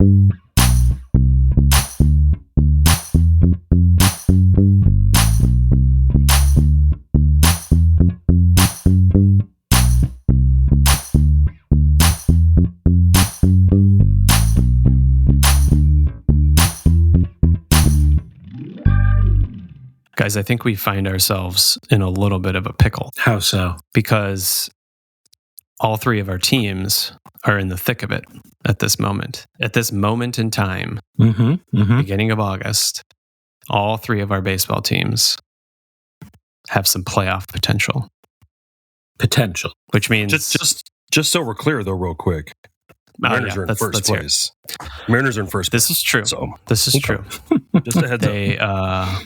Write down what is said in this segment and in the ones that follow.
Guys, I think we find ourselves in a little bit of a pickle. How so? Because all three of our teams are in the thick of it at this moment. At this moment in time, beginning of August, all three of our baseball teams have some playoff potential. Which means... Just so we're clear, though, real quick. Mariners are in first place. Mariners are in first place. This is true. So, this is true. Just a heads up.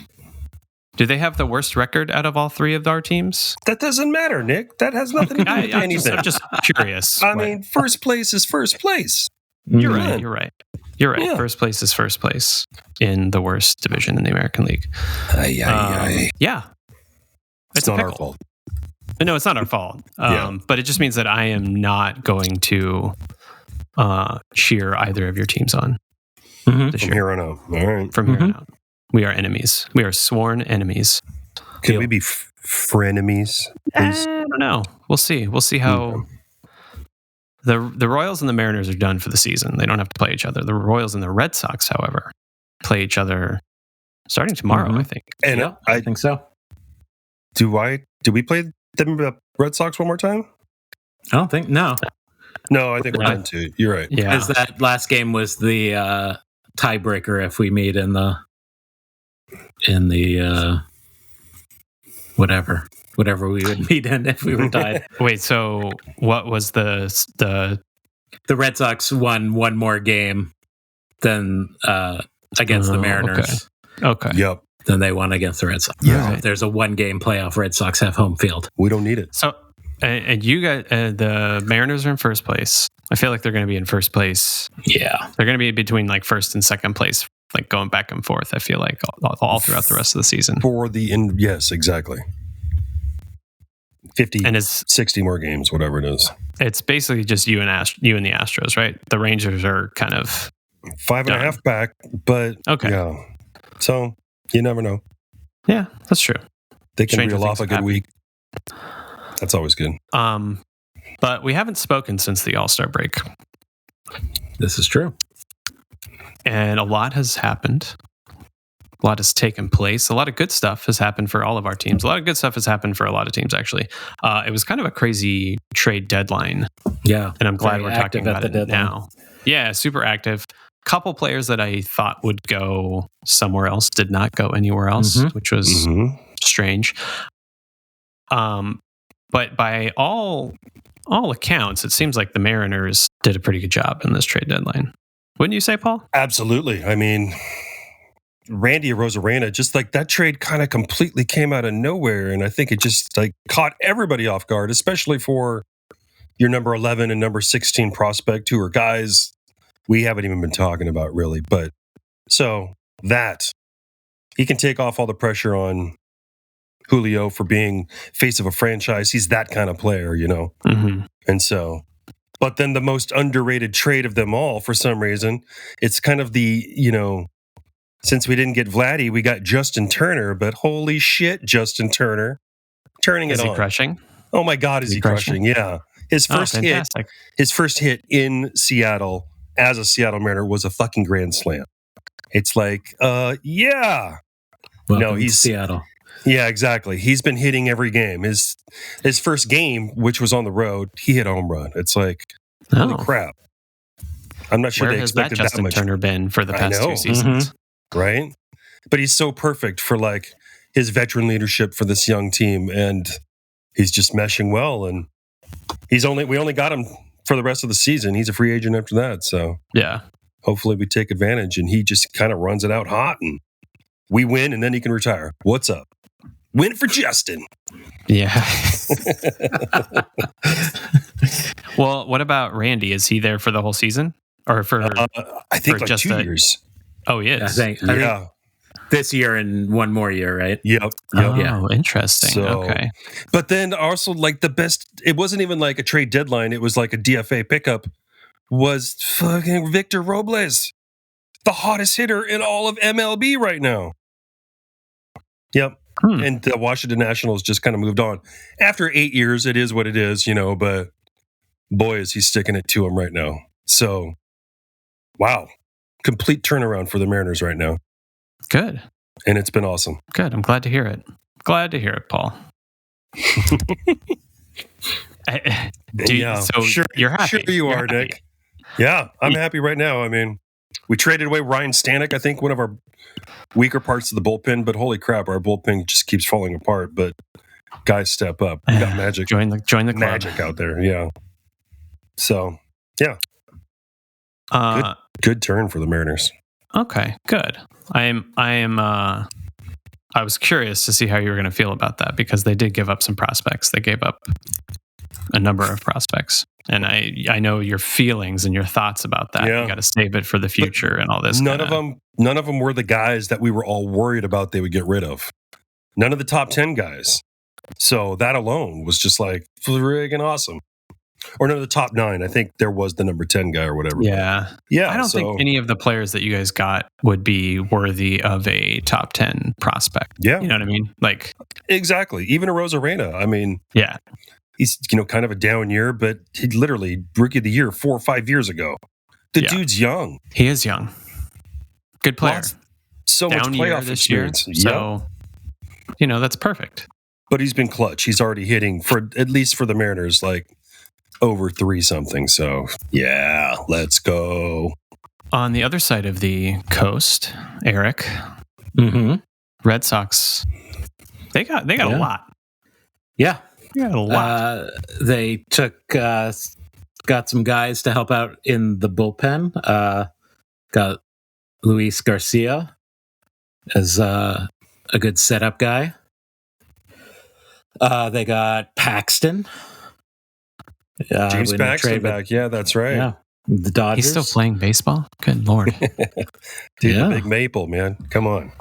Do they have the worst record out of all three of our teams? That doesn't matter, Nick. That has nothing to do with anything. I'm just curious. I mean, first place is first place. You're right. Yeah. First place is first place in the worst division in the American League. Yeah. It's not our fault. No, it's not our fault. But it just means that I am not going to cheer either of your teams on. From here on out. All right. From here on out. We are enemies. We are sworn enemies. Can we be frenemies? I don't know. We'll see. We'll see how... The Royals and the Mariners are done for the season. They don't have to play each other. The Royals and the Red Sox, however, play each other starting tomorrow, I think. And I think so. Do we play the Red Sox one more time? I don't think... No, I think we're done too. You're right. Yeah. Because that last game was the tiebreaker if we meet in the whatever we would meet in if we were tied. Wait, so what was the Red Sox won one more game than against the Mariners. Okay. Yep. Then they won against the Red Sox. Yeah. So if there's a one-game playoff, Red Sox have home field. We don't need it. So, and you guys, the Mariners are in first place. I feel like they're going to be in first place. Yeah. They're going to be between like first and second place, like going back and forth. I feel like all throughout the rest of the season. Yes, exactly. 50, and 60 more games, whatever it is. It's basically just you and the Astros, right? The Rangers are kind of 5.5 back, but okay. Yeah. So you never know. Yeah, that's true. They can reel off a good week. That's always good. But we haven't spoken since the All-Star break. This is true. And a lot has happened. A lot has taken place. A lot of good stuff has happened for all of our teams. A lot of good stuff has happened for a lot of teams, actually. It was kind of a crazy trade deadline. Yeah. And I'm glad we're talking about it now. Yeah, super active. Couple players that I thought would go somewhere else did not go anywhere else, which was strange. But by all accounts, it seems like the Mariners did a pretty good job in this trade deadline. Wouldn't you say, Paul? Absolutely. I mean, Randy Arozarena, just like that trade kind of completely came out of nowhere. And I think it just like caught everybody off guard, especially for your number 11 and number 16 prospect, who are guys we haven't even been talking about really. But so that he can take off all the pressure on Julio for being face of a franchise. He's that kind of player, you know? And so, but then the most underrated trade of them all, for some reason, it's kind of the, you know, since we didn't get Vladdy, we got Justin Turner, but holy shit, Justin Turner turning it on. Is he crushing? Oh my God, is he crushing? Yeah. His first hit in Seattle as a Seattle Mariner was a fucking grand slam. It's like, yeah. Welcome to Seattle. Yeah, exactly. He's been hitting every game. His first game, which was on the road, he hit a home run. It's like, holy crap. I'm not sure Where they has expected that that Justin much. Turner been for the past 2 seasons? Right? But he's so perfect for like his veteran leadership for this young team, and he's just meshing well. And we only got him for the rest of the season. He's a free agent after that. So yeah, hopefully we take advantage, and he just kind of runs it out hot, and we win, and then he can retire. What's up? Win for Justin. Yeah. Well, what about Randy? Is he there for the whole season, or for? I think like 2 years. Oh, he is. I think this year and one more year, right? Yep. Oh, yeah. Interesting. So, okay. But then also like the best, it wasn't even like a trade deadline. It was like a DFA pickup was fucking Victor Robles, the hottest hitter in all of MLB right now. Yep. And the Washington Nationals just kind of moved on. After 8 years, it is what it is, but boy, is he sticking it to him right now. So, wow. Complete turnaround for the Mariners right now. Good. And it's been awesome. Good. I'm glad to hear it. Glad to hear it, Paul. So sure, you're happy. Sure you are, happy. Nick. Yeah, I'm happy right now. I mean, we traded away Ryan Stanek, I think one of our weaker parts of the bullpen, but holy crap, our bullpen just keeps falling apart. But guys step up. We got magic. Join the club. Magic out there, yeah. So, yeah. Good turn for the Mariners. Okay, good. I was curious to see how you were going to feel about that because they did give up some prospects. They gave up a number of prospects. And I know your feelings and your thoughts about that. Yeah. You got to save it for the future and all this. None of them were the guys that we were all worried about they would get rid of. None of the top 10 guys. So that alone was just like friggin' awesome. Or none of the top 9. I think there was the number 10 guy or whatever. Yeah. Yeah. I don't think any of the players that you guys got would be worthy of a top 10 prospect. Yeah. You know what I mean? Like exactly. Even a Rosarena. I mean, yeah. He's, kind of a down year, but he literally rookie of the year 4 or 5 years ago. The dude's young. He is young. Good player. So down much playoff experience. So, that's perfect. But he's been clutch. He's already hitting at least for the Mariners, like over 3 something. So yeah, let's go. On the other side of the coast, Eric, Red Sox, they got a lot. Yeah. Yeah, a lot. They got some guys to help out in the bullpen. Got Luis Garcia as a good setup guy. They got Paxton. James Paxton back. Yeah, that's right. Yeah, the Dodgers. He's still playing baseball? Good Lord. Dude, the big maple, man. Come on.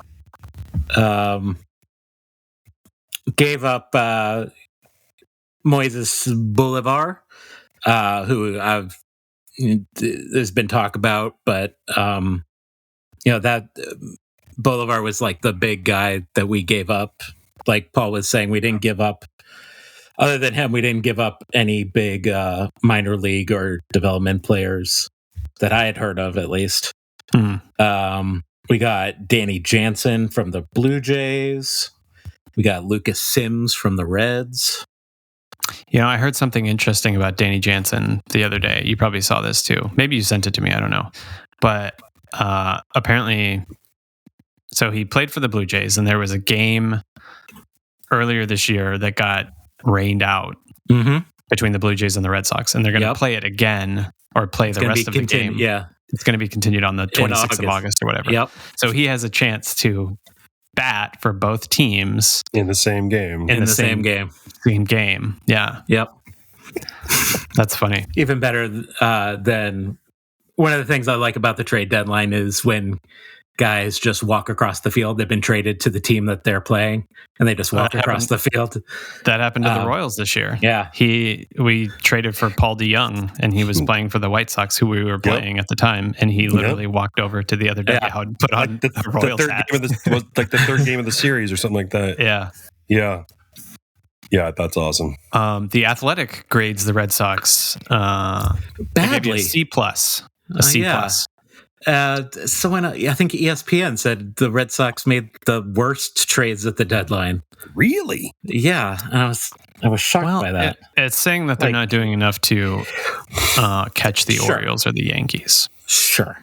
Gave up Moises Bolivar, who there's been talk about, but that Bolivar was like the big guy that we gave up. Like Paul was saying, we didn't give up. Other than him, we didn't give up any big minor league or development players that I had heard of, at least. We got Danny Jansen from the Blue Jays. We got Lucas Sims from the Reds. I heard something interesting about Danny Jansen the other day. You probably saw this too. Maybe you sent it to me. I don't know. But apparently, so he played for the Blue Jays, and there was a game earlier this year that got rained out between the Blue Jays and the Red Sox, and they're going to play it again or play the rest of the game. Yeah, it's going to be continued on the 26th of August or whatever. Yep. So he has a chance to bat for both teams in the same game. In the same game. Same game. Yeah. Yep. That's funny. Even better than one of the things I like about the trade deadline is when guys just walk across the field. They've been traded to the team that they're playing, and they just walk across the field. That happened to the Royals this year. Yeah. We traded for Paul DeYoung, and he was playing for the White Sox, who we were playing at the time, and he literally walked over to the other dugout and put on the Royals hat. Was like the third game of the series or something like that. Yeah. Yeah. Yeah, that's awesome. The Athletic grades the Red Sox badly. A C+. A C+. So when I think ESPN said the Red Sox made the worst trades at the deadline. Really? Yeah, and I was shocked by that. It's saying that they're not doing enough to catch the Orioles or the Yankees. Sure.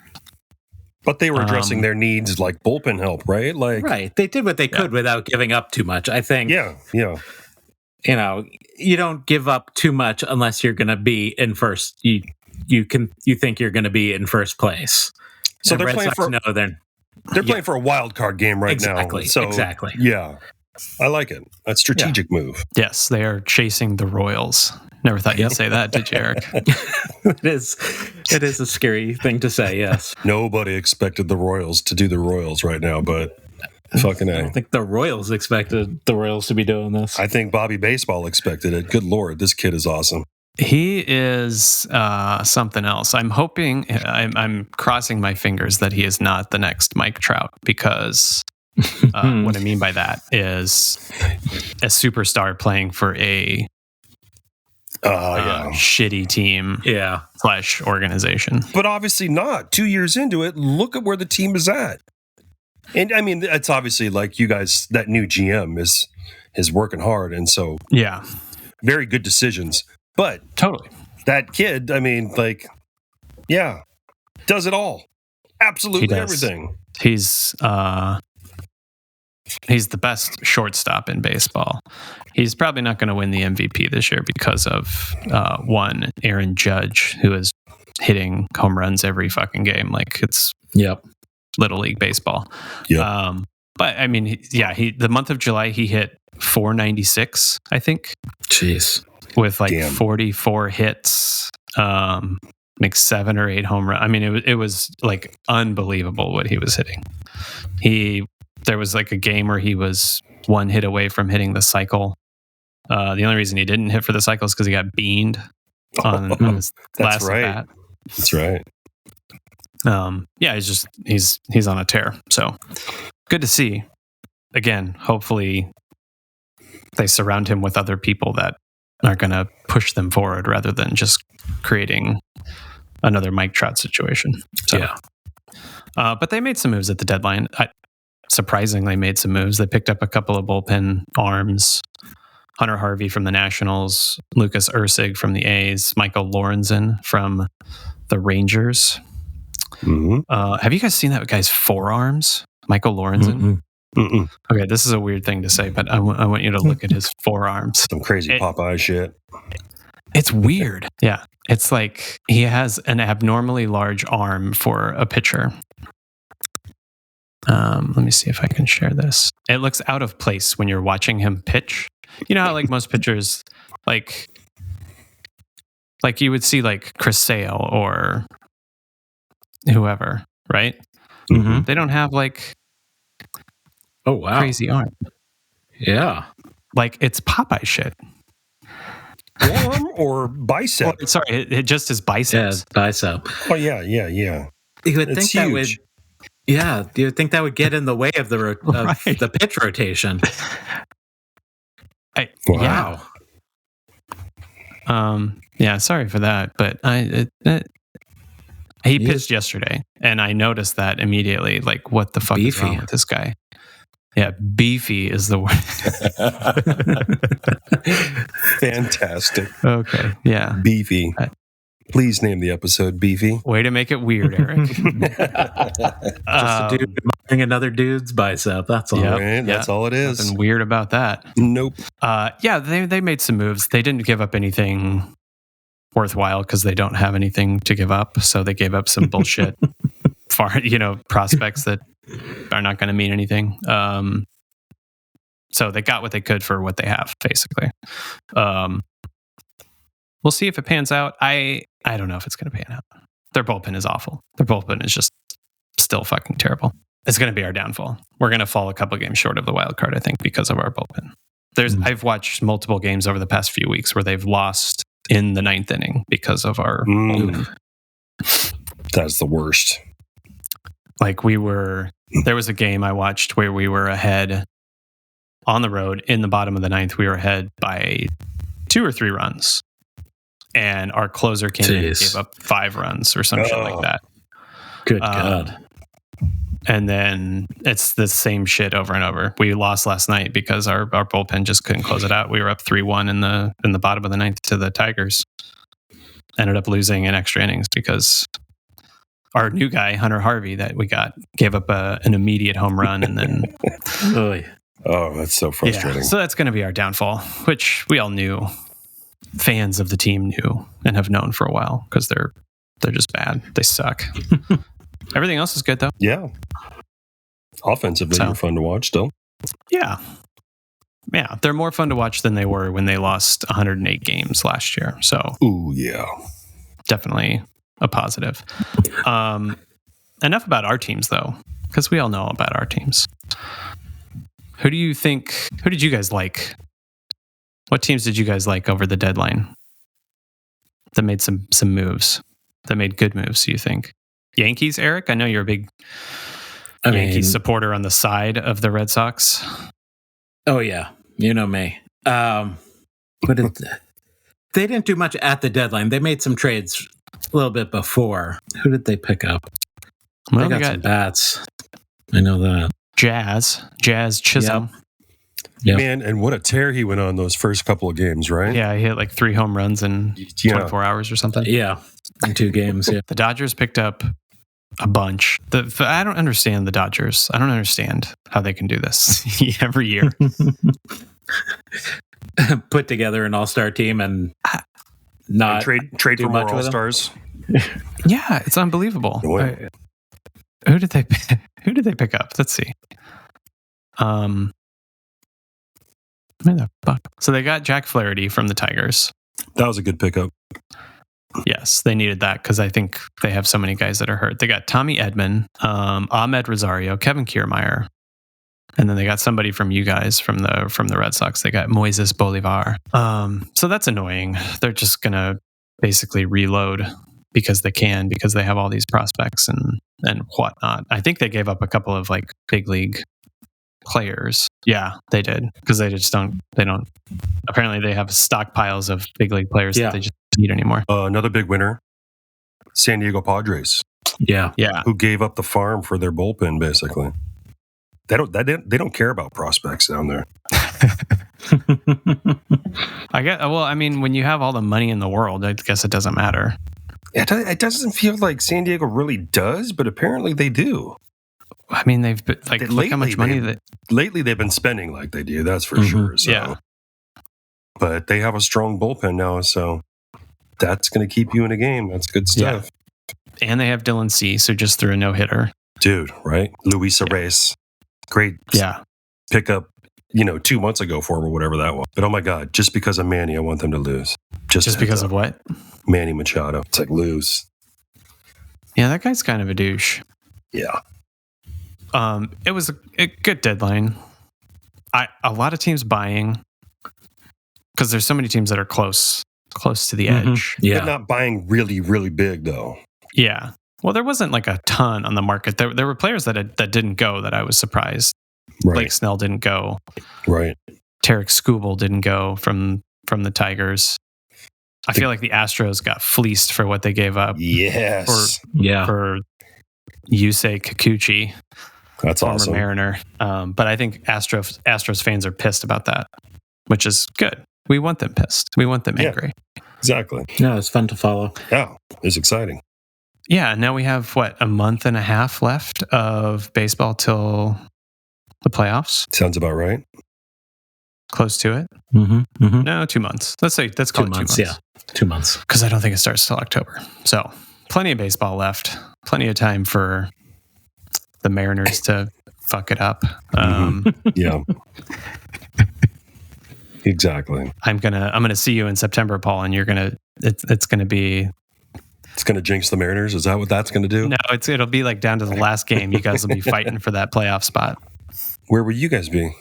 But they were addressing their needs, like bullpen help, right? Right. They did what they could without giving up too much. I think. Yeah. You don't give up too much unless you're going to be in first. You think you're going to be in first place. So they're playing playing for a wild card game right now. So, exactly. Yeah. I like it. A strategic move. Yes, they are chasing the Royals. Never thought you'd say that, did you, Eric? It is a scary thing to say, yes. Nobody expected the Royals to do the Royals right now, but fucking A. I don't think the Royals expected the Royals to be doing this. I think Bobby Baseball expected it. Good Lord, this kid is awesome. He is something else. I'm hoping, I'm crossing my fingers that he is not the next Mike Trout, because what I mean by that is a superstar playing for a shitty team / organization. But obviously not. 2 years into it, look at where the team is at. And I mean, it's obviously like you guys, that new GM is working hard. And so, yeah, very good decisions. But totally, that kid, I mean, like, yeah, does it all. Absolutely everything. He's the best shortstop in baseball. He's probably not going to win the MVP this year because of one, Aaron Judge, who is hitting home runs every fucking game. Like, it's Little League baseball. Yeah. But I mean, the month of July, he hit 496, I think. Jeez. With like 44 hits, like 7 or 8 home runs. I mean, it was like unbelievable what he was hitting. There was like a game where he was 1 hit away from hitting the cycle. The only reason he didn't hit for the cycle is because he got beaned on his last at bat. That's right. He's on a tear. So good to see. Again, hopefully they surround him with other people that are going to push them forward rather than just creating another Mike Trout situation. So, yeah. But they made some moves at the deadline. Surprisingly, made some moves. They picked up a couple of bullpen arms. Hunter Harvey from the Nationals, Lucas Ursig from the A's, Michael Lorenzen from the Rangers. Mm-hmm. Have you guys seen that guy's forearms? Michael Lorenzen? Mm-mm. Okay, this is a weird thing to say, but I want you to look at his forearms. Some crazy Popeye shit. It's weird. Yeah. It's like he has an abnormally large arm for a pitcher. Let me see if I can share this. It looks out of place when you're watching him pitch. You know how like most pitchers, like you would see like Chris Sale or whoever, right? Mm-hmm. They don't have like crazy arm. Yeah. Like it's Popeye shit. Arm or bicep? Well, sorry, it just his biceps. Yeah, bicep. Oh, yeah. You would It's think huge. you would think that would get in the way of the pitch rotation. Wow. Yeah, sorry for that, but he pitched yesterday, and I noticed that immediately. Like, what the fuck is wrong with this guy? Yeah, Beefy is the word. Fantastic. Okay, yeah. Beefy. Please name the episode Beefy. Way to make it weird, Eric. Just a dude admiring another dude's bicep. That's all. Yep, right? That's all it is. Nothing weird about that. Nope. They made some moves. They didn't give up anything worthwhile because they don't have anything to give up. So they gave up some bullshit prospects that are not going to mean anything. So they got what they could for what they have, basically. We'll see if it pans out. I don't know if it's going to pan out. Their bullpen is awful. Their bullpen is just still fucking terrible. It's going to be our downfall. We're going to fall a couple games short of the wild card, I think, because of our bullpen. I've watched multiple games over the past few weeks where they've lost in the 9th inning because of our bullpen. That's the worst. Like there was a game I watched where we were ahead on the road in the bottom of the 9th. We were ahead by 2 or 3 runs. And our closer came in and gave up 5 runs or some shit like that. Good God. And then it's the same shit over and over. We lost last night because our bullpen just couldn't close it out. We were up 3-1 in the bottom of the 9th to the Tigers. Ended up losing in extra innings because our new guy, Hunter Harvey, that we got, gave up an immediate home run and then... Oh, that's so frustrating. Yeah, so that's going to be our downfall, which we all knew. Fans of the team knew and have known for a while because they're just bad. They suck. Everything else is good though. Yeah. Offensively, they're fun to watch still. Yeah. Yeah. They're more fun to watch than they were when they lost 108 games last year. So, ooh, yeah. Definitely a positive. Enough about our teams though, because we all know about our teams. Who did you guys like? What teams did you guys like over the deadline? that made some moves, that made good moves, you think? Yankees, Eric? I know you're a big Yankees supporter on the side of the Red Sox. Oh, yeah. You know me. But they didn't do much at the deadline. They made some trades a little bit before. Who did they pick up? Well, they got some bats. I know that. Jazz Chisholm. Yep. Man, and what a tear he went on those first couple of games, right? Yeah, he hit like 3 home runs in 24 hours or something. Yeah, in 2 games. Yeah. The Dodgers picked up a bunch. I don't understand the Dodgers. I don't understand how they can do this every year. Put together an all-star team and not trade for more all-stars. Yeah, it's unbelievable. Who did they pick up? Let's see. Where the fuck? So they got Jack Flaherty from the Tigers. That was a good pickup. Yes, they needed that because I think they have so many guys that are hurt. They got Tommy Edman, Ahmed Rosario, Kevin Kiermaier, and then they got somebody from you guys from the Red Sox. They got Moises Bolivar. So that's annoying. They're just gonna basically reload because they can, because they have all these prospects and whatnot. I think they gave up a couple of like big league players. Yeah, they did, because they don't apparently they have stockpiles of big league players that they just don't need anymore. Another big winner, San Diego Padres. Yeah. Who gave up the farm for their bullpen, basically. They don't care about prospects down there. I mean, when you have all the money in the world, I guess it doesn't matter. It doesn't feel like San Diego really does, but apparently they do. I mean, they've been, like, look how much money lately they've been spending like they do. That's for sure. So. Yeah, but they have a strong bullpen now, so that's going to keep you in a game. That's good stuff. Yeah. And they have Dylan Cease, who just threw a no-hitter. Dude, right? Luis Arraez, great. Yeah, pickup. 2 months ago for him or whatever that was. But oh my God, just because of Manny, I want them to lose. Just because of what? Manny Machado. It's like lose. Yeah, that guy's kind of a douche. Yeah. It was a good deadline. A lot of teams buying, because there's so many teams that are close to the edge. Yeah. But not buying really, really big though. Yeah. Well, there wasn't like a ton on the market. There were players that didn't go that I was surprised. Right. Blake Snell didn't go. Right. Tarek Skubal didn't go from the Tigers. I feel like the Astros got fleeced for what they gave up. Yes. For Yusei Kikuchi. That's former awesome. Mariner. But I think Astros fans are pissed about that, which is good. We want them pissed. We want them angry. Exactly. Yeah, it's fun to follow. Yeah, it's exciting. Yeah, now we have, a month and a half left of baseball till the playoffs? Sounds about right. Close to it? Mm-hmm. Mm-hmm. No, 2 months. Let's call it 2 months. Yeah, 2 months. Because I don't think it starts till October. So plenty of baseball left. Plenty of time for the Mariners to fuck it up. Yeah. Exactly. I'm gonna see you in September, Paul, and it's gonna be. It's gonna jinx the Mariners. Is that what that's gonna do? No, it'll be like down to the last game. You guys will be fighting for that playoff spot. Where will you guys be?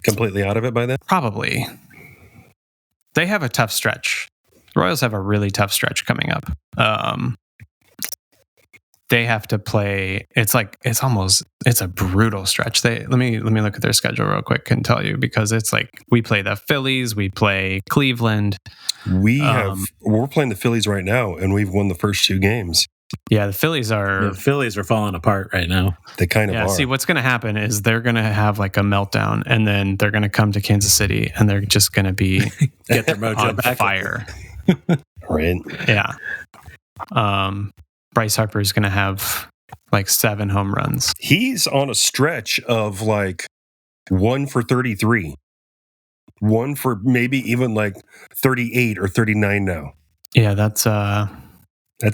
Completely out of it by then? Probably. They have a tough stretch. The Royals have a really tough stretch coming up. They have to play. It's a brutal stretch. Let me look at their schedule real quick and tell you, because it's like we play the Phillies, we play Cleveland. We're playing the Phillies right now, and we've won the first 2 games. Yeah, the Phillies are falling apart right now. They kind of are. See, what's going to happen is they're going to have like a meltdown, and then they're going to come to Kansas City, and they're just going to be get their mojo on back. fire. Right? Yeah. Bryce Harper is going to have like 7 home runs. He's on a stretch of like 1 for 33. 1 for maybe even like 38 or 39 now. Yeah, that's not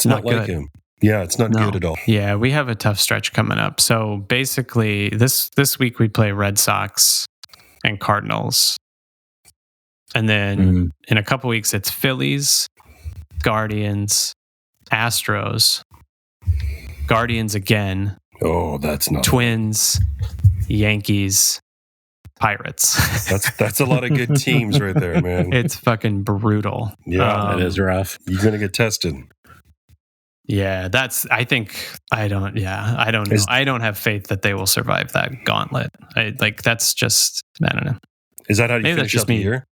like good. him. Yeah, it's not good at all. Yeah, we have a tough stretch coming up. So basically, this week we play Red Sox and Cardinals. And then in a couple weeks, it's Phillies, Guardians, Astros, Guardians again. Oh, that's not Twins, Yankees, Pirates. That's a lot of good teams right there, man. It's fucking brutal. Yeah, That is rough. you're going to get tested. Yeah, I don't know. I don't have faith that they will survive that gauntlet. I don't know. Is that how you Maybe finish that's out the year?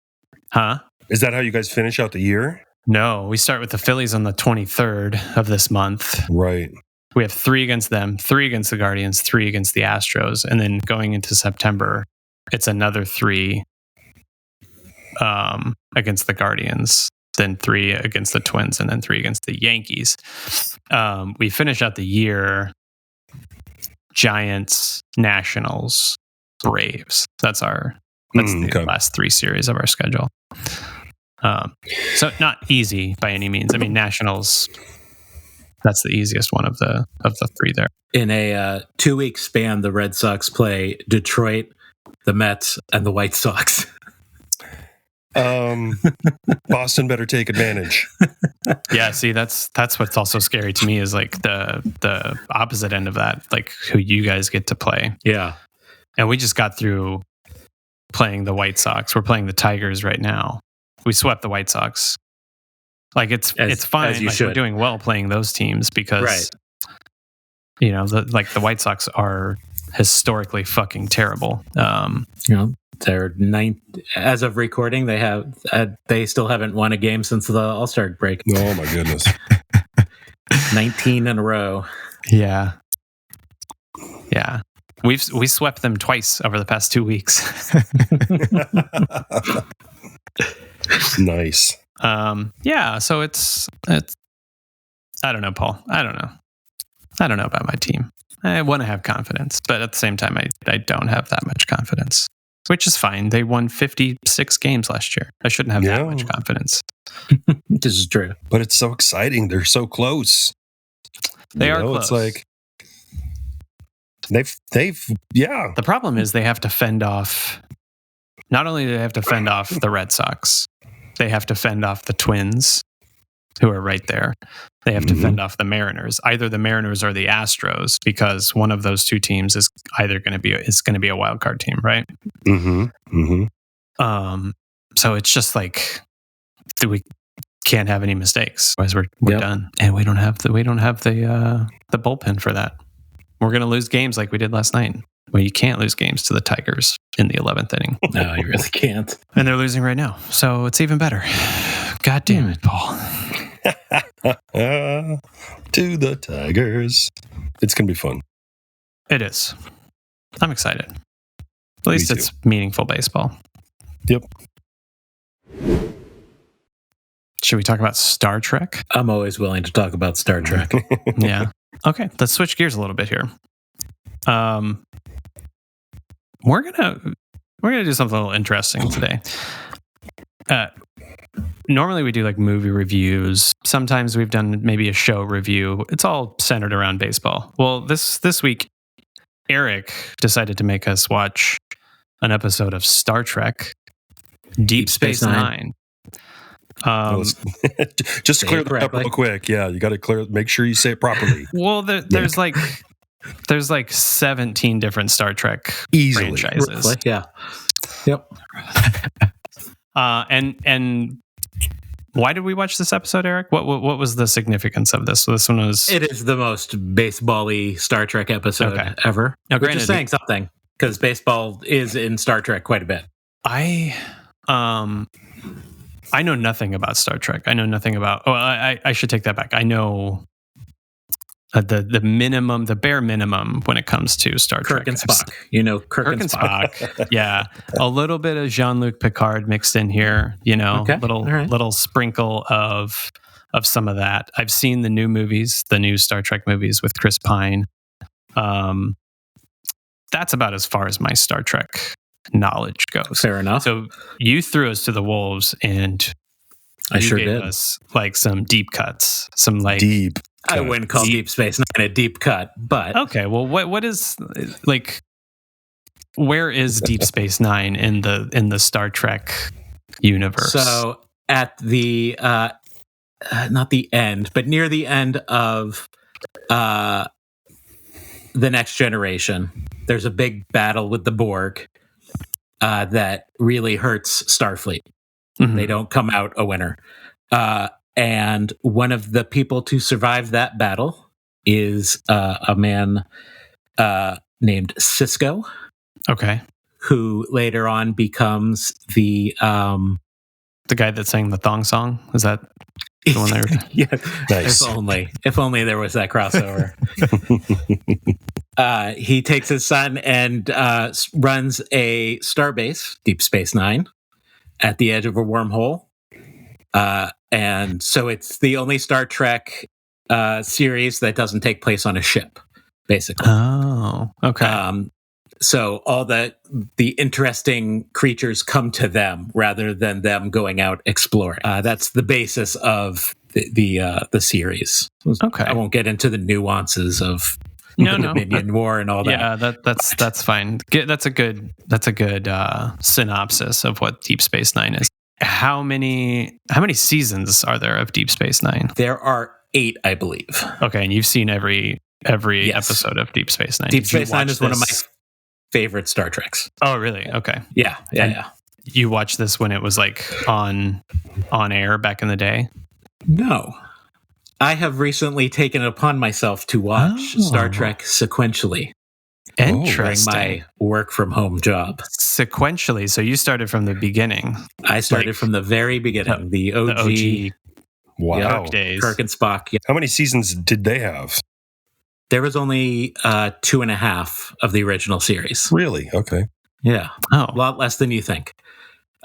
Huh? Is that how you guys finish out the year? No, we start with the Phillies on the 23rd of this month. Right. We have 3 against them, 3 against the Guardians, 3 against the Astros. And then going into September, it's another 3 against the Guardians, then 3 against the Twins, and then 3 against the Yankees. We finish out the year Giants, Nationals, Braves. That's the last 3 series of our schedule. So not easy by any means. I mean, Nationals, that's the easiest one of the 3 there. In a 2-week span, the Red Sox play Detroit, the Mets, and the White Sox. Boston better take advantage. Yeah, see, that's what's also scary to me is like the opposite end of that, like who you guys get to play. Yeah. And we just got through playing the White Sox. We're playing the Tigers right now. We swept the White Sox. Like it's fine. As you like should. We're doing well playing those teams because Right. The White Sox are historically fucking terrible. They're as of recording. They still haven't won a game since the All-Star break. Oh my goodness. 19 in a row. Yeah. We swept them twice over the past 2 weeks. Nice. So it's I don't know, Paul. I don't know about my team. I want to have confidence, but at the same time I don't have that much confidence, which is fine. They won 56 games last year. I shouldn't have that much confidence. This is true. But it's so exciting. They're so close. They are close. It's like they've The problem is they have to fend off. Not only do they have to fend off the Red Sox, they have to fend off the Twins, who are right there. They have to fend off the Mariners, either the Mariners or the Astros, because one of those 2 teams is either going to be a wild card team, right? So it's just like we can't have any mistakes, otherwise we're done, and we don't have the bullpen for that. We're going to lose games like we did last night. Well, you can't lose games to the Tigers in the 11th inning. No, you really can't. And they're losing right now, so it's even better. God damn it, Paul. To the Tigers. It's going to be fun. It is. I'm excited. At least it's meaningful baseball. Yep. Should we talk about Star Trek? I'm always willing to talk about Star Trek. Yeah. Okay, let's switch gears a little bit here. We're gonna do something a little interesting today. Normally we do like movie reviews. Sometimes we've done maybe a show review. It's all centered around baseball. Well, this week, Eric decided to make us watch an episode of Star Trek, Deep Space Nine. Just clear that up real quick. Yeah, you got to make sure you say it properly. Well, there's like 17 different Star Trek franchises. Roughly, yeah. Yep. And why did we watch this episode, Eric? What was the significance of this? So this one was... It is the most baseball-y Star Trek episode ever. Now, which is saying something, because baseball is in Star Trek quite a bit. I know nothing about Star Trek. I know nothing about... Oh, I should take that back. I know the bare minimum when it comes to Star Trek. Kirk and Spock. You know, Kirk and Spock. Yeah. A little bit of Jean-Luc Picard mixed in here, little sprinkle of some of that. I've seen the new Star Trek movies with Chris Pine. That's about as far as my Star Trek knowledge goes. Fair enough. So you threw us to the wolves and I sure gave did. us like some deep cuts, some like deep. I wouldn't call Deep Space Nine a deep cut, but okay. Well, what is like? Where is Deep Space Nine in the Star Trek universe? So at the not the end, but near the end of the Next Generation, there's a big battle with the Borg, that really hurts Starfleet. Mhm. They don't come out a winner. And one of the people to survive that battle is a man named Cisco, Okay. who later on becomes the guy that sang the thong song. Is that the one they were? yeah. Nice. If only there was that crossover. He takes his son and runs a starbase, Deep Space Nine, at the edge of a wormhole. And so it's the only Star Trek series that doesn't take place on a ship, basically. Oh, okay. So all the interesting creatures come to them rather than them going out exploring. That's the basis of the series. Okay. I won't get into the nuances of the Dominion War and all that. Yeah, that's fine. That's a good synopsis of what Deep Space Nine is. How many seasons are there of Deep Space Nine? There are 8, I believe. Okay, and you've seen every Yes. episode of Deep Space Nine. Deep Space Nine is one of my favorite Star Treks. Oh, really? Okay. Yeah. You watched this when it was like on air back in the day? No. I have recently taken it upon myself to watch Star Trek sequentially. Interesting. During my work from home job. Sequentially, so you started from the beginning. I started from the very beginning. The OG Wow. days. Kirk and Spock. Yeah. How many seasons did they have? There was only 2.5 of the original series. Really? Okay. Yeah. Oh. A lot less than you think.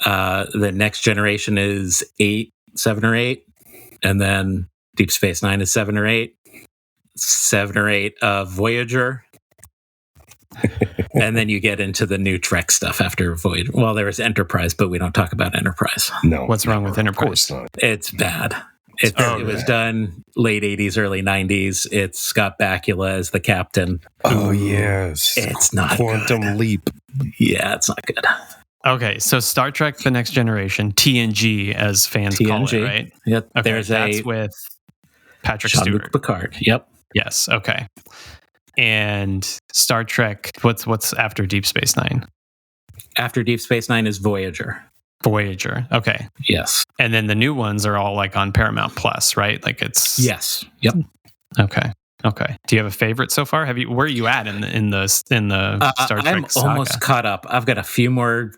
The Next Generation is 7 or 8. And then Deep Space Nine is 7 or 8. 7 or 8 of Voyager. And then you get into the new Trek stuff after Voyager. Well, there was Enterprise, but we don't talk about Enterprise. No. What's wrong with Enterprise? Of course not. It's bad. It was done late 80s, early 90s. It's got Bakula as the captain. Oh, yes. It's not Quantum good. Leap. Yeah, it's not good. Okay, so Star Trek: The Next Generation, TNG, as fans call it, right? Yep. Okay, that's with Patrick Stewart. Jean-Luc Picard. Yep. Yes. Okay. And Star Trek. What's after Deep Space Nine? After Deep Space Nine is Voyager. Voyager. Okay. Yes. And then the new ones are all like on Paramount Plus, right? Like it's Yes. Yep. Okay. Do you have a favorite so far? Where are you at in the Star Trek I'm saga? almost caught up. I've got a few more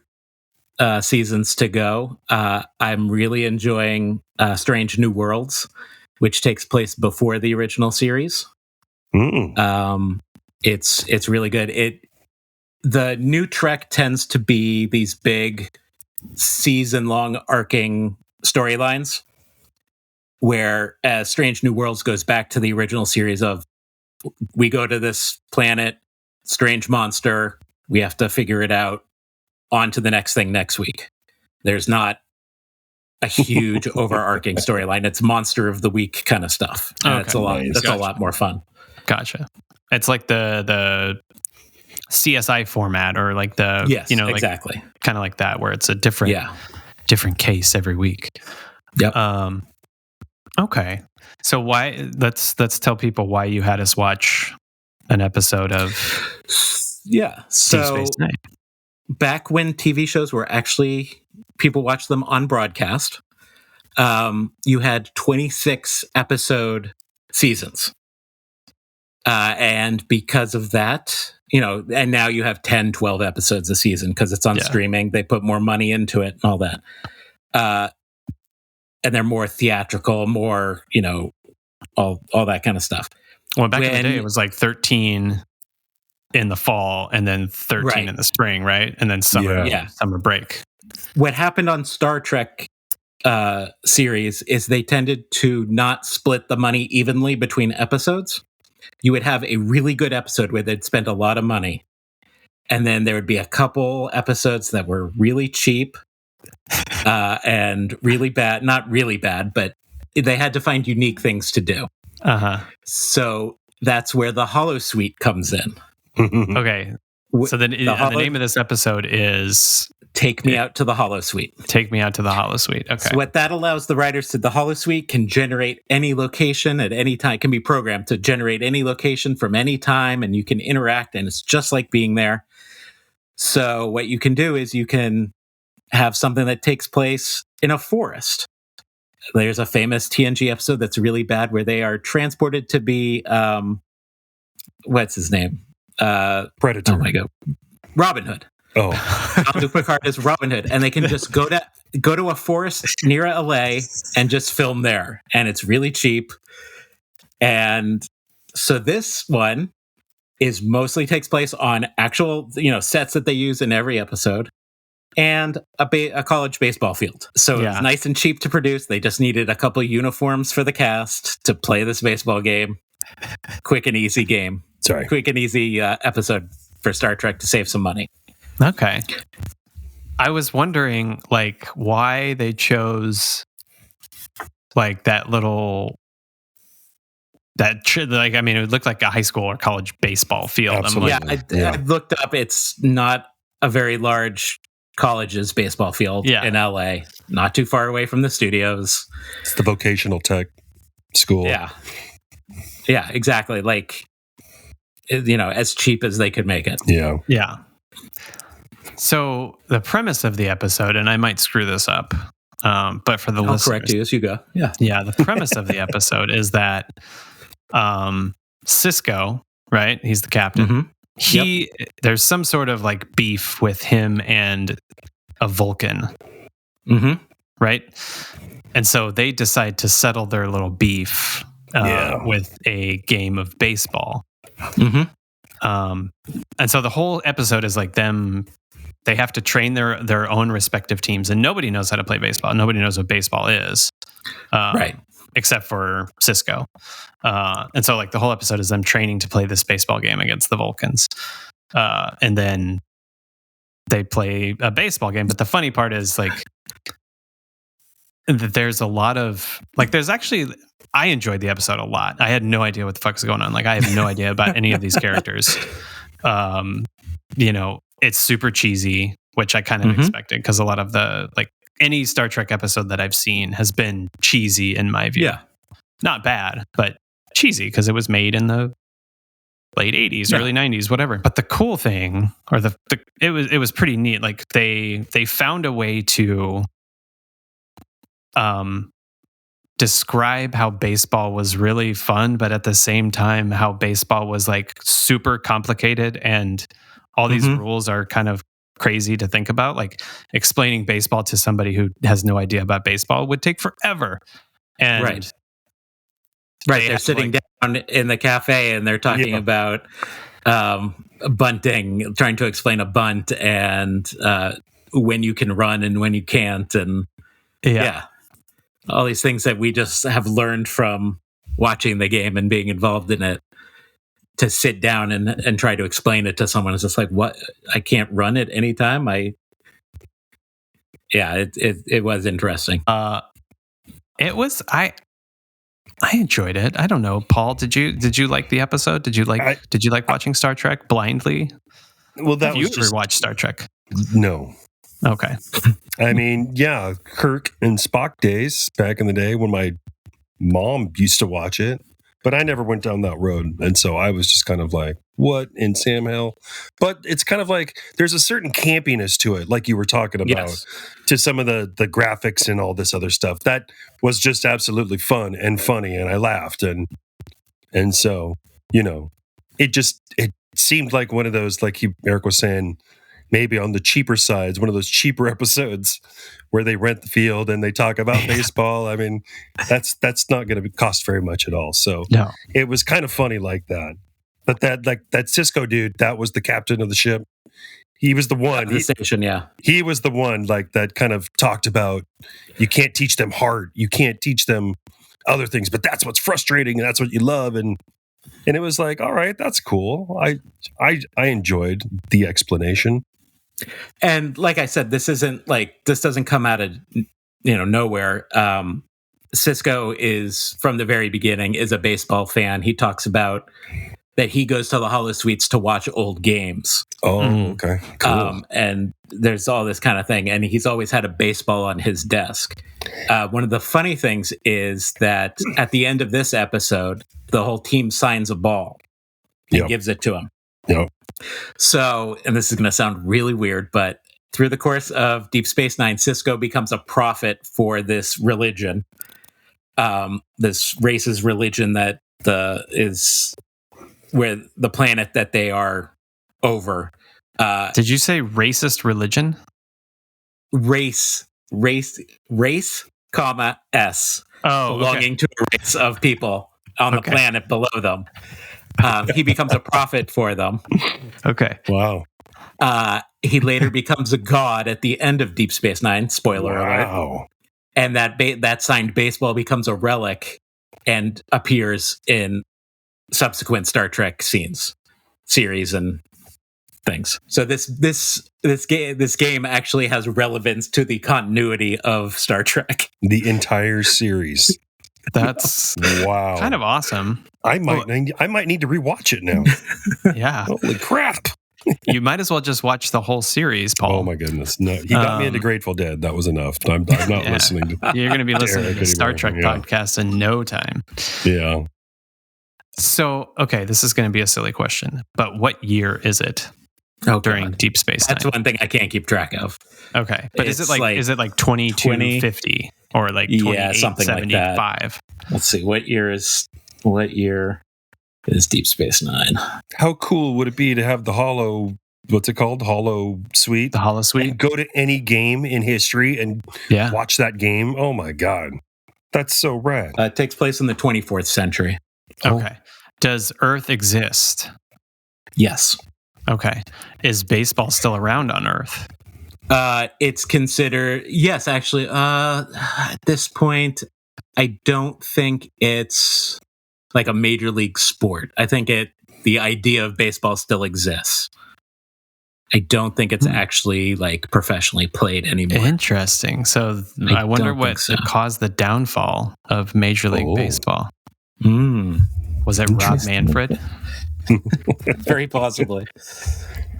seasons to go. I'm really enjoying Strange New Worlds, which takes place before the original series. It's really good. The new Trek tends to be these big season-long arcing storylines, whereas Strange New Worlds goes back to the original series of we go to this planet, strange monster, we have to figure it out, on to the next thing next week. There's not a huge overarching storyline. It's monster of the week kind of stuff. And it's a lot. Nice. That's a lot more fun. Gotcha. It's like the CSI format, or like the exactly, kind of like that, where it's a different case every week. Yep. Okay. So why? Let's tell people why you had us watch an episode of Deep Space Nine. Back when TV shows were actually people watched them on broadcast, you had 26 episode seasons. And because of that, and now you have 10, 12 episodes a season because it's on streaming. They put more money into it and all that. And they're more theatrical, more, all that kind of stuff. Well, back in the day, it was like 13 in the fall and then 13 in the spring, right? And then summer break. What happened on Star Trek series is they tended to not split the money evenly between episodes. You would have a really good episode where they'd spent a lot of money. And then there would be a couple episodes that were really cheap and really bad. Not really bad, but they had to find unique things to do. Uh-huh. So that's where the Holosuite comes in. Okay. So the name of this episode is Take Me Out to the Holosuite. Take Me Out to the Holosuite. Okay. So what that allows the writers to, the Holosuite can generate any location at any time, can be programmed to generate any location from any time, and you can interact, and it's just like being there. So what you can do is you can have something that takes place in a forest. There's a famous TNG episode that's really bad where they are transported to be what's his name? Predator. Oh my god, Robin Hood. Oh, Jean-Luc Picard is Robin Hood, and they can just go to a forest near LA and just film there, and it's really cheap. And so this one is mostly takes place on actual, sets that they use in every episode, and a college baseball field. So it's nice and cheap to produce. They just needed a couple uniforms for the cast to play this baseball game. Quick and easy game. Sorry. Quick and easy episode for Star Trek to save some money. Okay. I was wondering, why they chose, that little... it looked like a high school or college baseball field. Absolutely. I looked up. It's not a very large college's baseball field in LA. Not too far away from the studios. It's the vocational tech school. Yeah, exactly. As cheap as they could make it. Yeah. So the premise of the episode, and I might screw this up, but for the listeners, correct you as you go. Yeah. The premise of the episode is that Cisco, right? He's the captain. Mm-hmm. There's some sort of beef with him and a Vulcan, right? And so they decide to settle their little beef with a game of baseball. And so the whole episode is them. They have to train their own respective teams, and nobody knows how to play baseball. Nobody knows what baseball is, right? Except for Cisco. And so the whole episode is them training to play this baseball game against the Vulcans. And then they play a baseball game. But the funny part is that there's a lot of there's actually, I enjoyed the episode a lot. I had no idea what the fuck is going on. I have no idea about any of these characters. It's super cheesy, which I kind of expected, because a lot of the any Star Trek episode that I've seen has been cheesy in my view. Yeah. Not bad, but cheesy because it was made in the late 80s, early 90s, whatever. But the cool thing, or it was pretty neat. They found a way to describe how baseball was really fun, but at the same time how baseball was super complicated, and all these rules are kind of crazy to think about. Explaining baseball to somebody who has no idea about baseball would take forever. And right, they're sitting down in the cafe and they're talking about bunting, trying to explain a bunt, and when you can run and when you can't, and all these things that we just have learned from watching the game and being involved in it. To sit down and try to explain it to someone is just what? I can't run at any time. It was interesting. It was. I enjoyed it. I don't know, Paul. Did you like the episode? Did you like watching Star Trek blindly? Well, that Have you ever watched Star Trek? No. Okay. I mean, Kirk and Spock days back in the day when my mom used to watch it. But I never went down that road. And so I was just kind of what in Sam Hell? But it's kind of there's a certain campiness to it, like you were talking about, to some of the graphics and all this other stuff. That was just absolutely fun and funny, and I laughed. And so, it seemed like one of those, Eric was saying, maybe on the cheaper sides, one of those cheaper episodes where they rent the field and they talk about baseball. I mean, that's not going to cost very much at all. So It was kind of funny like that. But that Cisco dude, that was the captain of the ship. He was the one. The station, He was the one that kind of talked about, you can't teach them heart, you can't teach them other things, but that's what's frustrating and that's what you love. And it was all right, that's cool. I enjoyed the explanation. And like I said, this doesn't come out of nowhere. Cisco is, from the very beginning, is a baseball fan. He talks about that he goes to the holosuites to watch old games. Oh, okay, cool. And there's all this kind of thing, and he's always had a baseball on his desk. One of the funny things is that at the end of this episode, the whole team signs a ball and gives it to him. Yep. So, and this is going to sound really weird, but through the course of Deep Space Nine, Cisco becomes a prophet for this religion, this racist religion that is where the planet that they are over. Did you say racist religion? Race, comma S, belonging to a race of people on the planet below them. He becomes a prophet for them. Okay. Wow. He later becomes a god at the end of Deep Space Nine. Spoiler alert. And that signed baseball becomes a relic and appears in subsequent Star Trek series, and things. So this game actually has relevance to the continuity of Star Trek. The entire series. That's wow, kind of awesome. I might need to rewatch it now. Yeah. Holy crap. You might as well just watch the whole series, Paul. Oh my goodness. No, he got me into Grateful Dead. That was enough. I'm not listening to You're going to be listening to Star Trek podcast in no time. Yeah. So, okay, this is going to be a silly question, but what year is it during Deep Space Nine? That's one thing I can't keep track of. Okay. But is it like 2250 or like 2875? Let's see. What year is Deep Space Nine? How cool would it be to have the Holo, what's it called? Holo Suite? The Holo Suite? And go to any game in history and watch that game? Oh my God. That's so rad. It takes place in the 24th century. Okay. Does Earth exist? Yes. Okay. Is baseball still around on Earth? It's considered, yes, actually. At this point, I don't think it's like a major league sport. I think the idea of baseball still exists. I don't think it's actually like professionally played anymore. Interesting. So I wonder what caused the downfall of Major League Baseball. Was it Rob Manfred? Very possibly.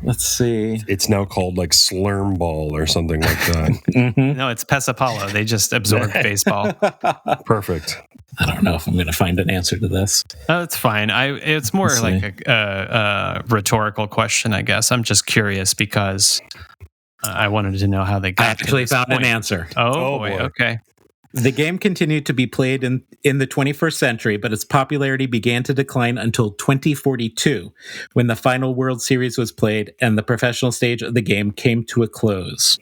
Let's see. It's now called like Slurm Ball or something like that. No, it's Pesapalo. They just absorbed baseball. Perfect. I don't know if I'm going to find an answer to this. Oh, it's fine. It's more like a rhetorical question, I guess. I'm just curious because I wanted to know how they got. I actually found an answer. Oh boy. Okay. The game continued to be played in the 21st century, but its popularity began to decline until 2042, when the final World Series was played and the professional stage of the game came to a close.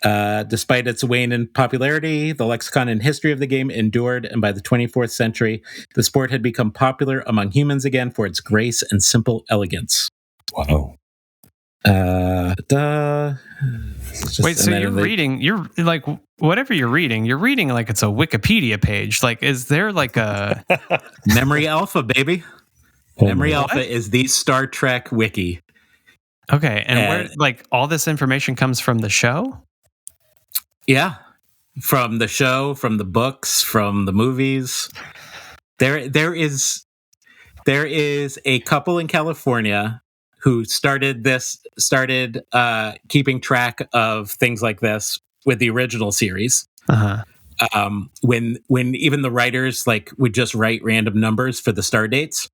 Despite its wane in popularity, the lexicon and history of the game endured, and by the 24th century, the sport had become popular among humans again for its grace and simple elegance. Wow. Wait, so you're like, whatever you're reading like it's a Wikipedia page. Like, is there like a Memory Alpha, baby? Memory Alpha is the Star Trek wiki. Okay, and where like all this information comes from the show? Yeah, from the show, from the books, from the movies. There is a couple in California who started keeping track of things like this with the original series. When even the writers would just write random numbers for the star dates,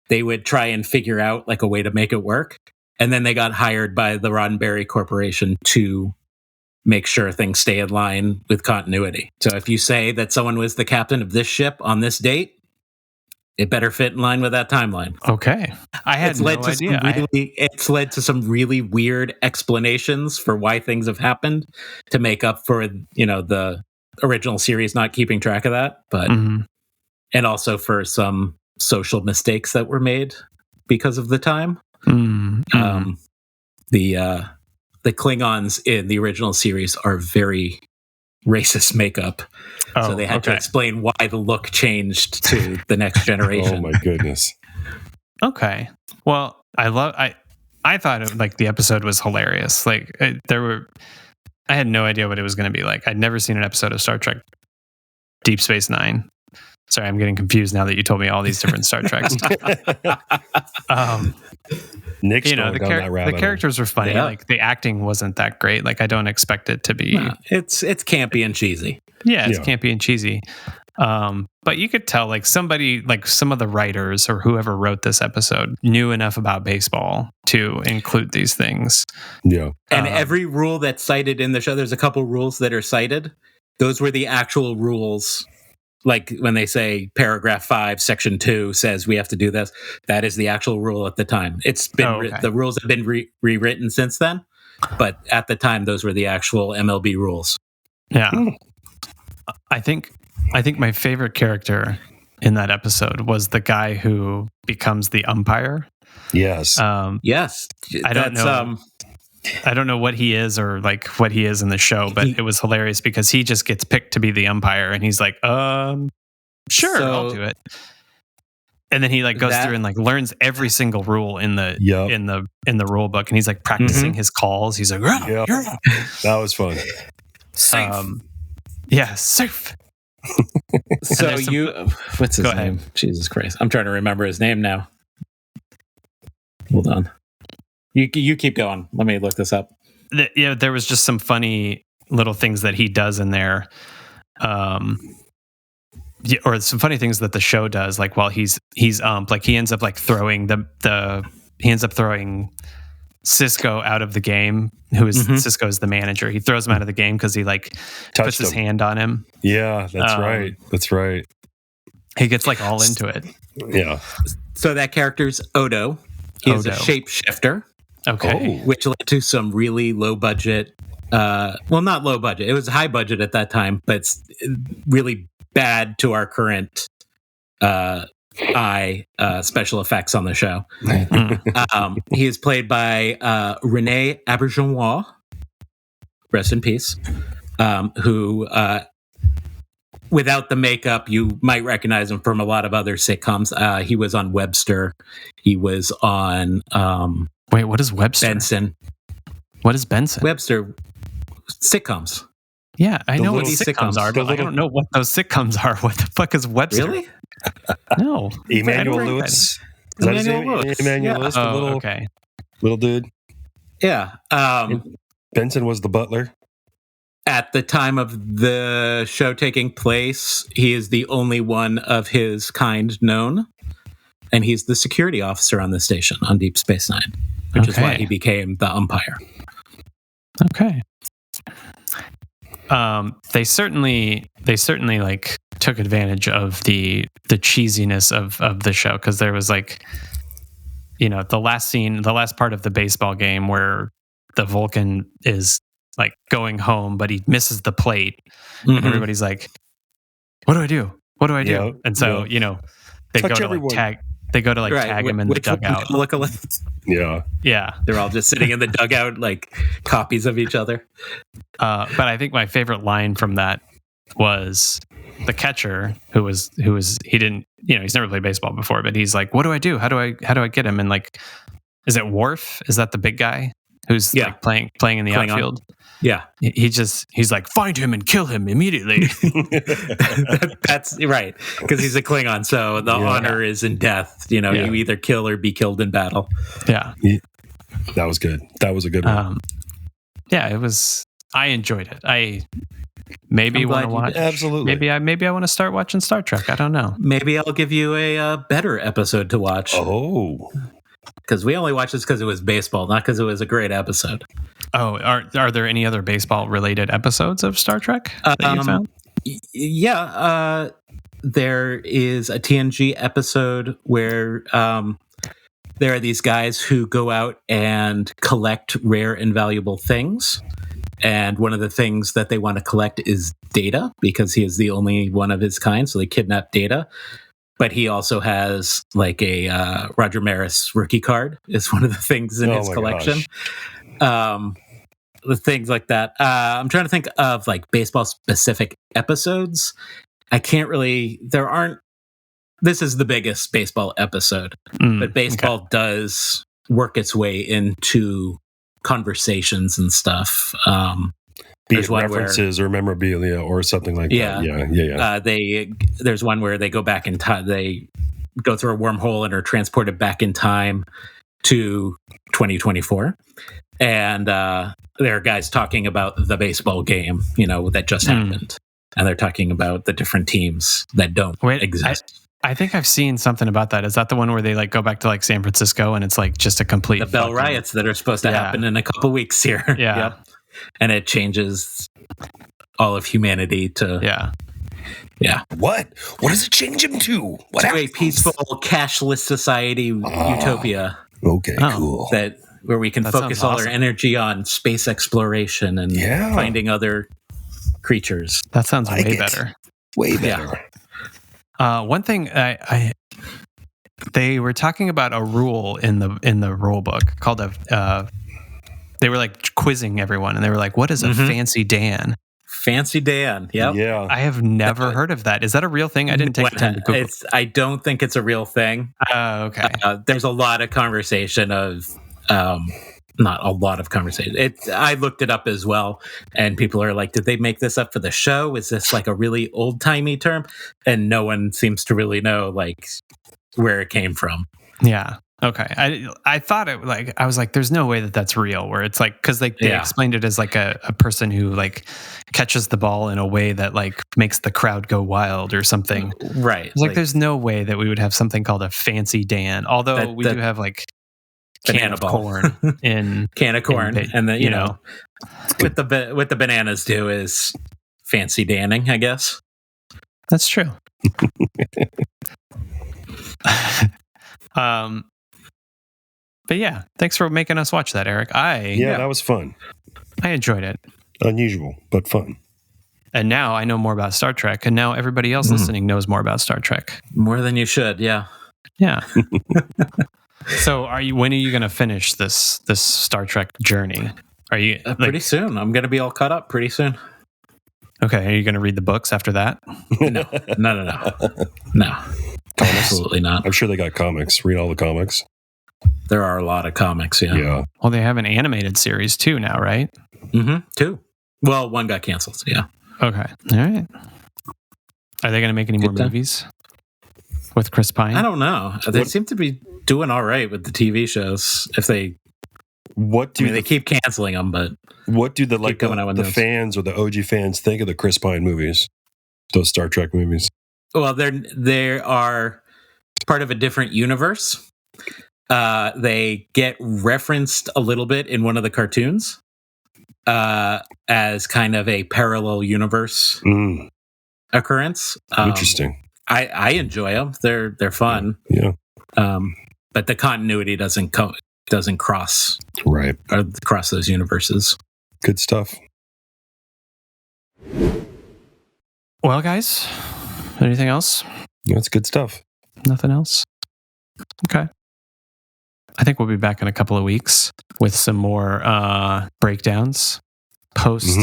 they would try and figure out like a way to make it work. And then they got hired by the Roddenberry Corporation to make sure things stay in line with continuity. So if you say that someone was the captain of this ship on this date, it better fit in line with that timeline. Okay. I had no idea. It's led to some really weird explanations for why things have happened to make up for, the original series not keeping track of that. But, and also for some social mistakes that were made because of the time. The Klingons in the original series are very racist makeup. So they had to explain why the look changed to the next generation. Oh my goodness. Okay. Well, I thought the episode was hilarious. I had no idea what it was going to be like. I'd never seen an episode of Star Trek Deep Space Nine. Sorry, I'm getting confused now that you told me all these different Star Treks. Nick's going down that rabbit the characters were funny. Yeah. Like the acting wasn't that great. Like I don't expect it to be. No, it's campy and cheesy. Yeah, it's campy and cheesy. But you could tell, like, somebody, like some of the writers or whoever wrote this episode knew enough about baseball to include these things. Yeah. And every rule that's cited in the show, there's a couple rules that are cited. Those were the actual rules. Like when they say paragraph 5, section 2 says we have to do this, that is the actual rule at the time. It's been the rules have been rewritten since then, but at the time, those were the actual MLB rules. Yeah. I think my favorite character in that episode was the guy who becomes the umpire. Yes. Yes. I don't know. I don't know what he is or like what he is in the show, but it was hilarious because he just gets picked to be the umpire and he's like, sure, I'll do it. And then he like goes through and like learns every single rule in the in the rule book, and he's like practicing his calls. He's like, yeah. That was fun. Safe. Safe. So what's his name? Jesus Christ. I'm trying to remember his name now. Hold on. You keep going. Let me look this up. There was just some funny little things that he does in there. Or some funny things that the show does, like while he's like he ends up like throwing he ends up throwing Cisco out of the game, who is Cisco is the manager. He throws him out of the game because he like puts his hand on him. Yeah, that's right. He gets like all into it. Yeah. So that character's Odo. He is a shapeshifter. Okay. Which led to some really low budget, well, not low budget. It was high budget at that time, but it's really bad to our current special effects on the show. He is played by Renee Auberjonois, rest in peace, who, without the makeup, you might recognize him from a lot of other sitcoms. He was on Webster. He was on... Wait, what is Webster? Benson. What is Benson? Webster. Sitcoms. Yeah, I know what sitcoms are, but I don't know what those sitcoms are. What the fuck is Webster? Really? No. Emmanuel Lewis. Is that his name? Emmanuel Lewis, the little dude. Yeah. Benson was the butler. At the time of the show taking place, he is the only one of his kind known. And he's the security officer on the station on Deep Space Nine, which is why he became the umpire. Okay. They certainly like took advantage of the cheesiness of the show, because there was like, the last part of the baseball game where the Vulcan is like going home, but he misses the plate, and everybody's like, "What do I do? What do I do?" Yeah, and so they go to like tag. They go to like tag him in the dugout. Yeah. They're all just sitting in the dugout like copies of each other. But I think my favorite line from that was the catcher who was he didn't, he's never played baseball before, but he's like, "What do I do? How do I get him?" And like, is it Worf? Is that the big guy who's like playing in the outfield? Yeah. He's like, "Find him and kill him immediately." That's right. Because he's a Klingon. So the honor is in death. You either kill or be killed in battle. Yeah. That was good. That was a good one. It was, I enjoyed it. I maybe want to watch. Absolutely. Maybe I want to start watching Star Trek. I don't know. Maybe I'll give you a better episode to watch. Oh. Because we only watched this because it was baseball, not because it was a great episode. Oh, are there any other baseball related episodes of Star Trek that you found? Yeah, there is a TNG episode where there are these guys who go out and collect rare and valuable things. And one of the things that they want to collect is Data, because he is the only one of his kind. So they kidnap Data. But he also has like a Roger Maris rookie card is one of the things in his collection. The things like that. I'm trying to think of like baseball specific episodes. I can't really, this is the biggest baseball episode, but baseball does work its way into conversations and stuff. Be it references or memorabilia or something like that. Yeah. There's one where they go back in time. They go through a wormhole and are transported back in time to 2024. And there are guys talking about the baseball game, that just happened. and they're talking about the different teams that don't exist. I think I've seen something about that. Is that the one where they like go back to like San Francisco and it's like just a complete the Bell riots that are supposed to happen in a couple weeks here? Yeah. Yep. And it changes all of humanity to What does it change him to? What to a peaceful cashless society utopia. Okay, cool. Where we can focus all our energy on space exploration and finding other creatures. That sounds way better. Way better. One thing they were talking about a rule in the rule book called they were like quizzing everyone and they were like, what is a fancy Dan? Fancy Dan. Yep. Yeah. I have never heard of that. Is that a real thing? I didn't take the time to Google. I don't think it's a real thing. Okay. There's a lot of conversation of not a lot of conversation. I looked it up as well, and people are like, did they make this up for the show? Is this like a really old-timey term? And no one seems to really know like where it came from. Yeah. Okay. I thought it like, I was like, there's no way that that's real, where it's like, because they explained it as like a person who like catches the ball in a way that like makes the crowd go wild or something. Right. It's like there's no way that we would have something called a fancy Dan, although we do have like can of corn and then you know what the bananas do is fancy danning, I guess. That's true. But yeah, thanks for making us watch that, Eric. That was fun. I enjoyed it. Unusual, but fun. And now I know more about Star Trek, and now everybody else listening knows more about Star Trek. More than you should, yeah. Yeah. So, when are you going to finish this Star Trek journey? Are you pretty soon? I'm going to be all caught up pretty soon. Okay, are you going to read the books after that? No. Absolutely not. I'm sure they got comics. Read all the comics. There are a lot of comics, yeah. Well, they have an animated series too now, right? Mm-hmm. 2. Well, 1 got canceled, yeah. Okay. All right. Are they going to make any more movies with Chris Pine? I don't know. They seem to be doing all right with the TV shows. If they, they keep canceling them, but what do the fans or the OG fans think of the Chris Pine movies? Those Star Trek movies. Well, they are part of a different universe. They get referenced a little bit in one of the cartoons as kind of a parallel universe occurrence. Interesting. I enjoy them. They're fun. Yeah. But the continuity doesn't cross across those universes. Good stuff. Well, guys, anything else? That's good stuff. Nothing else? Okay. I think we'll be back in a couple of weeks with some more breakdowns, post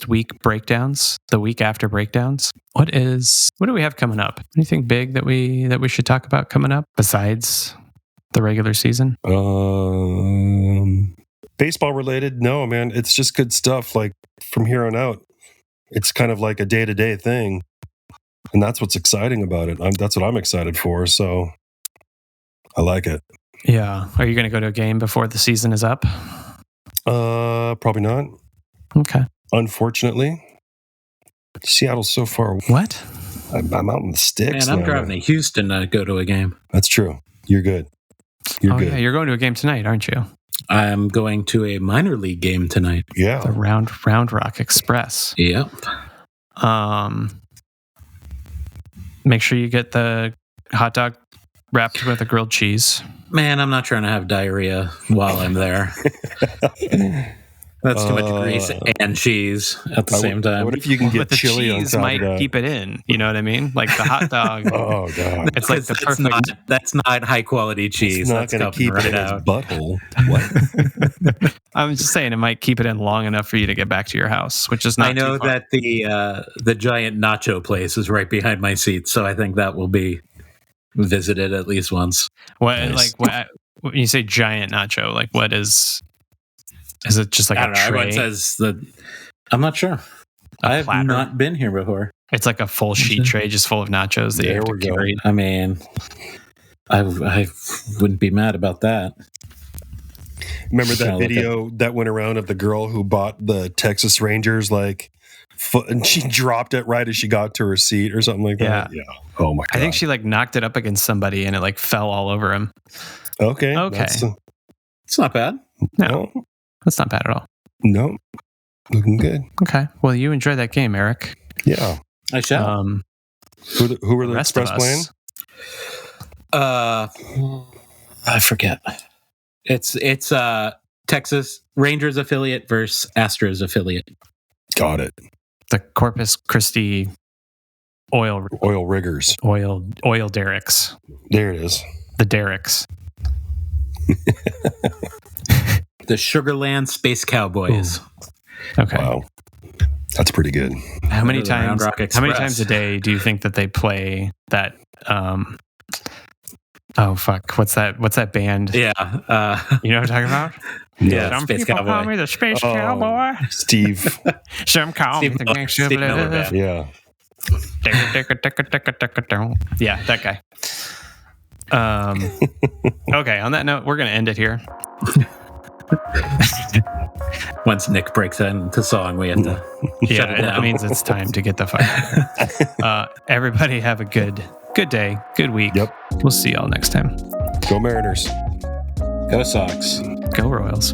week breakdowns, the week after breakdowns. What do we have coming up? Anything big that we should talk about coming up besides the regular season? Baseball related? No, man. It's just good stuff. Like from here on out, it's kind of like a day-to-day thing, and that's what's exciting about it. That's what I'm excited for. So I like it. Yeah. Are you going to go to a game before the season is up? Probably not. Okay. Unfortunately, Seattle's so far. What? I'm out in the sticks. Man, I'm driving to Houston to go to a game. That's true. You're good. You're good. Yeah, you're going to a game tonight, aren't you? I'm going to a minor league game tonight. Yeah. The Round Rock Express. Yep. Make sure you get the hot dog wrapped with a grilled cheese. Man, I'm not trying to have diarrhea while I'm there. That's too much grease and cheese at the same time. What if you can get the chili on cheese top might of that? keep it in. You know what I mean? Like the hot dog. Oh god, it's like the perfect. That's not high quality cheese. It's not going to keep it in its butthole. What? I'm just saying it might keep it in long enough for you to get back to your house, which is not. I know too far. that the giant nacho place is right behind my seat, so I think that will be visited at least once. What when you say giant nacho? Like what is? Is it just like I don't know. Everyone says that. I'm not sure. I've not been here before. It's like a full sheet tray just full of nachos that you have to carry. I mean, I wouldn't be mad about that. Remember that video that went around of the girl who bought the Texas Rangers like foot, and she dropped it right as she got to her seat or something like that. Yeah. Oh my god. I think she like knocked it up against somebody and it like fell all over him. Okay. It's not bad. No, that's not bad at all. No, looking good. Okay. Well, you enjoy that game, Eric. Yeah, I shall. Who were the Express playing? I forget. It's Texas Rangers affiliate versus Astros affiliate. Got it. The Corpus Christi oil riggers. Oil derricks. There it is. The derricks. The Sugarland Space Cowboys. Ooh. Okay. Wow. That's pretty good. How many times a day do you think that they play that oh fuck, what's that band? Yeah. You know what I'm talking about? Yeah, some Space people Cowboy. call me the Space Cowboy. Steve. Some call me the gangster Steve Miller blood. Band. Yeah. Yeah, that guy. Okay, on that note, we're going to end it here. Once Nick breaks into song, we have to shut it down. That means it's time to get the fuck out. Everybody have a good day, good week. Yep. We'll see y'all next time. Go Mariners. Go Sox. Go Royals.